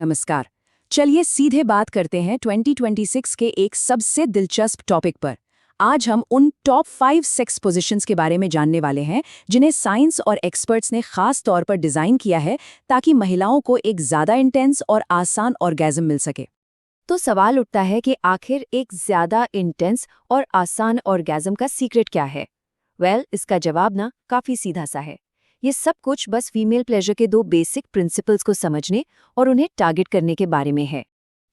नमस्कार। चलिए सीधे बात करते हैं 2026 के एक सबसे दिलचस्प टॉपिक पर। आज हम उन टॉप 5 सेक्स पोजीशंस के बारे में जानने वाले हैं जिन्हें साइंस और एक्सपर्ट्स ने खास तौर पर डिजाइन किया है ताकि महिलाओं को एक ज्यादा इंटेंस और आसान ऑर्गेज्म मिल सके। तो सवाल उठता है कि आखिर एक ज्यादा इंटेंस और आसान ऑर्गेज्म का सीक्रेट क्या है? इसका जवाब ना काफी सीधा सा है। ये सब कुछ बस फीमेल प्लेजर के दो बेसिक प्रिंसिपल्स को समझने और उन्हें टारगेट करने के बारे में है।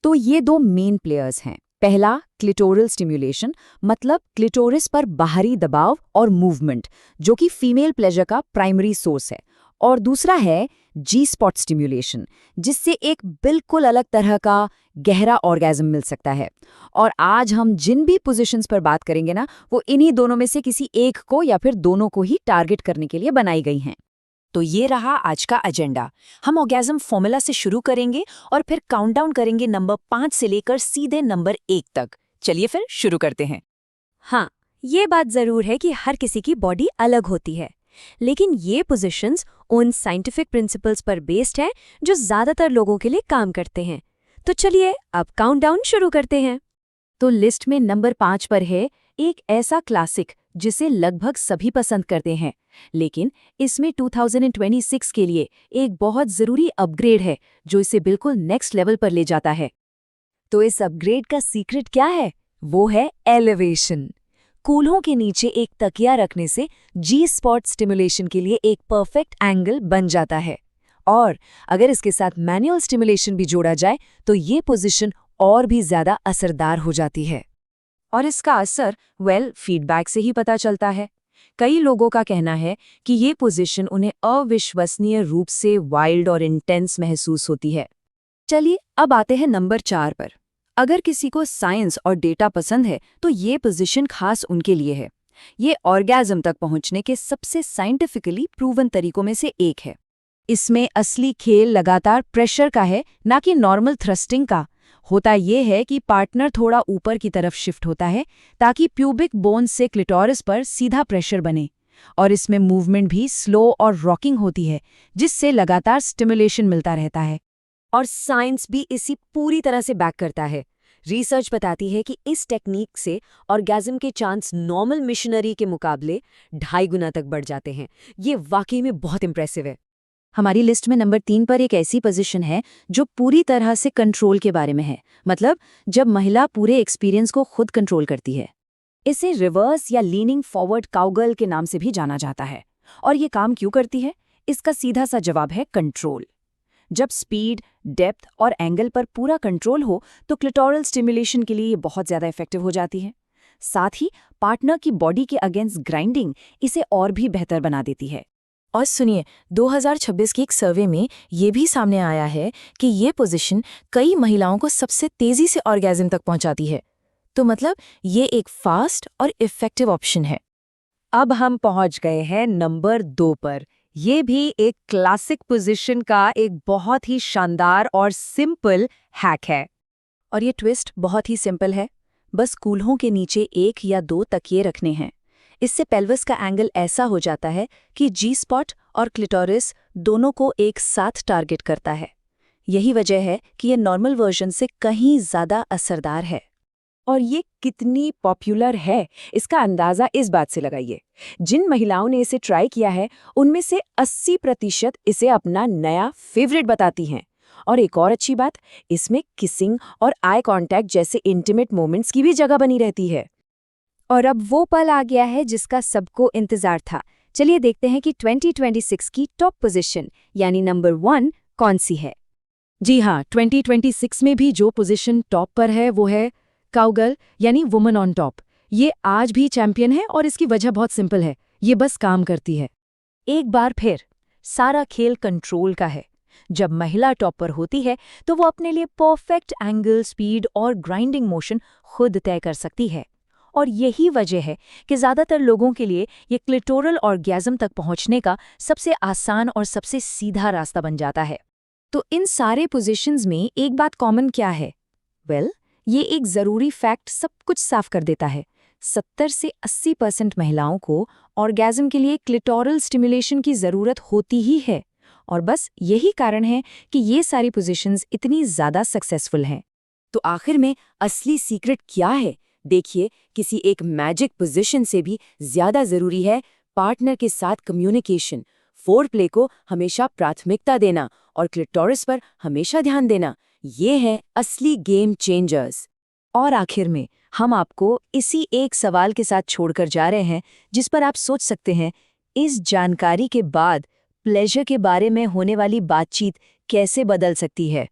तो ये दो मेन प्लेयर्स हैं। पहला, क्लिटोरल स्टिम्युलेशन, मतलब क्लिटोरिस पर बाहरी दबाव और मूवमेंट, जो कि फीमेल प्लेजर का प्राइमरी सोर्स है। और दूसरा है जी स्पॉट स्टिम्युलेशन, जिससे एक बिल्कुल अलग तरह का गहरा ऑर्गेज्म मिल सकता है। और आज हम जिन भी पोजीशंस पर बात करेंगे ना, वो इन्हीं दोनों में से किसी एक को या फिर दोनों को ही टारगेट करने के लिए बनाई गई हैं। तो ये रहा आज का एजेंडा। हम ऑर्गेज्म फॉर्मूला से शुरू करेंगे और फिर काउंटडाउन करेंगे नंबर 5 से लेकर सीधे नंबर 1 तक। चलिए फिर शुरू करते हैं। हाँ, ये बात जरूर है कि हर किसी की बॉडी अलग होती है, लेकिन ये पोजीशंस उन साइंटिफिक प्रिंसिपल्स पर बेस्ड है जो ज्यादातर लोगों के लिए काम करते हैं। तो चलिए अब काउंटडाउन शुरू करते हैं। तो लिस्ट में नंबर 5 पर है एक ऐसा क्लासिक जिसे लगभग सभी पसंद करते हैं, लेकिन इसमें 2026 के लिए एक बहुत जरूरी अपग्रेड है जो इसे बिल्कुल नेक्स्ट लेवल पर ले जाता है। तो इस अपग्रेड का सीक्रेट क्या है? वो है एलिवेशन। कूल्हों के नीचे एक तकिया रखने से जी स्पॉट स्टिमुलेशन के लिए एक परफेक्ट एंगल बन जाता है। और अगर इसके साथ मैनुअल स्टिमुलेशन भी जोड़ा जाए तो ये पोजीशन और भी ज्यादा असरदार हो जाती है। और इसका असर फीडबैक से ही पता चलता है। कई लोगों का कहना है कि ये पोजीशन उन्हें अविश्वसनीय रूप से वाइल्ड और इंटेंस महसूस होती है। चलिए अब आते हैं नंबर 4 पर। अगर किसी को साइंस और डेटा पसंद है तो ये पोजीशन खास उनके लिए है। ये ऑर्गेज्म तक पहुंचने के सबसे साइंटिफिकली प्रूवन तरीकों में से एक है। इसमें असली खेल लगातार प्रेशर का है, ना कि नॉर्मल थ्रस्टिंग का। होता यह है कि पार्टनर थोड़ा ऊपर की तरफ शिफ्ट होता है ताकि प्यूबिक बोन से क्लिटोरिस पर सीधा प्रेशर बने, और इसमें मूवमेंट भी स्लो और रॉकिंग होती है, जिससे लगातार स्टिमुलेशन मिलता रहता है। और साइंस भी इसी पूरी तरह से बैक करता है। रिसर्च बताती है कि इस टेक्निक से ऑर्गेज्म के चांस नॉर्मल मिशनरी के मुकाबले 2.5 गुना तक बढ़ जाते हैं। ये वाकई में बहुत इंप्रेसिव है। हमारी लिस्ट में नंबर 3 पर एक ऐसी पोजीशन है जो पूरी तरह से कंट्रोल के बारे में है, मतलब जब महिला पूरे एक्सपीरियंस को खुद कंट्रोल करती है। इसे रिवर्स या लीनिंग फॉरवर्ड काउगर्ल के नाम से भी जाना जाता है। और ये काम क्यों करती है? इसका सीधा सा जवाब है कंट्रोल। जब स्पीड, डेप्थ और एंगल पर पूरा कंट्रोल हो तो क्लिटोरल स्टिमुलेशन के लिए ये बहुत ज्यादा इफेक्टिव हो जाती है। साथ ही पार्टनर की बॉडी के अगेंस्ट ग्राइंडिंग इसे और भी बेहतर बना देती है। और सुनिए, 2026 की एक सर्वे में ये भी सामने आया है कि ये पोजीशन कई महिलाओं को सबसे तेजी से ऑर्गेज्म तक पहुंचाती है। तो मतलब ये एक फास्ट और इफेक्टिव ऑप्शन है। अब हम पहुंच गए हैं नंबर 2 पर। ये भी एक क्लासिक पोजीशन का एक बहुत ही शानदार और सिंपल हैक है। और ये ट्विस्ट बहुत ही सिंपल है। बस कूल्हों के नीचे 1 या 2 तकिए रखने हैं। इससे पेल्विस का एंगल ऐसा हो जाता है कि जी स्पॉट और क्लिटोरिस दोनों को एक साथ टारगेट करता है। यही वजह है कि ये नॉर्मल वर्जन से कहीं ज्यादा असरदार है। और ये कितनी पॉपुलर है, इसका अंदाजा इस बात से लगाइए। जिन महिलाओं ने इसे ट्राई किया है उनमें से 80% इसे अपना नया फेवरेट बताती हैं। और एक और अच्छी बात, इसमें किसिंग और आई कांटेक्ट जैसे इंटीमेट मोमेंट्स की भी जगह बनी रहती है। और अब वो पल आ गया है जिसका सबको इंतजार था। चलिए देखते हैं कि 2026 की टॉप पोजीशन यानी नंबर 1 कौन सी है। जी हाँ, 2026 में भी जो पोजीशन टॉप पर है वो है काउगर्ल यानी वुमन ऑन टॉप। ये आज भी चैंपियन है और इसकी वजह बहुत सिंपल है, ये बस काम करती है। एक बार फिर सारा खेल कंट्रोल का है। जब महिला टॉप पर होती है तो वो अपने लिए परफेक्ट एंगल, स्पीड और ग्राइंडिंग मोशन खुद तय कर सकती है। और यही वजह है कि ज्यादातर लोगों के लिए ये क्लिटोरल ऑर्गेज्म तक पहुंचने का सबसे आसान और सबसे सीधा रास्ता बन जाता है। तो इन सारे पोजीशंस में एक बात कॉमन क्या है? ये एक जरूरी फैक्ट सब कुछ साफ कर देता है। 70 से 80% महिलाओं को ऑर्गेज्म के लिए क्लिटोरल स्टिमुलेशन की जरूरत होती ही है। और बस यही कारण है कि ये सारी पोजीशंस इतनी ज़्यादा सक्सेसफुल हैं। तो आखिर में असली सीक्रेट क्या है? देखिए, किसी एक मैजिक पोजीशन से भी ज़्यादा ज़रूरी है पार्टनर के साथ कम्युनिकेशन, फोरप्ले को हमेशा प्राथमिकता देना और क्लिटोरिस पर हमेशा ध्यान देना। ये हैं असली गेम चेंजर्स। और आखिर में हम आपको इसी एक सवाल के साथ छोड़कर जा रहे हैं जिस पर आप सोच सकते हैं, इस जानकारी के बाद प्लेजर के बारे में होने वाली बातचीत कैसे बदल सकती है।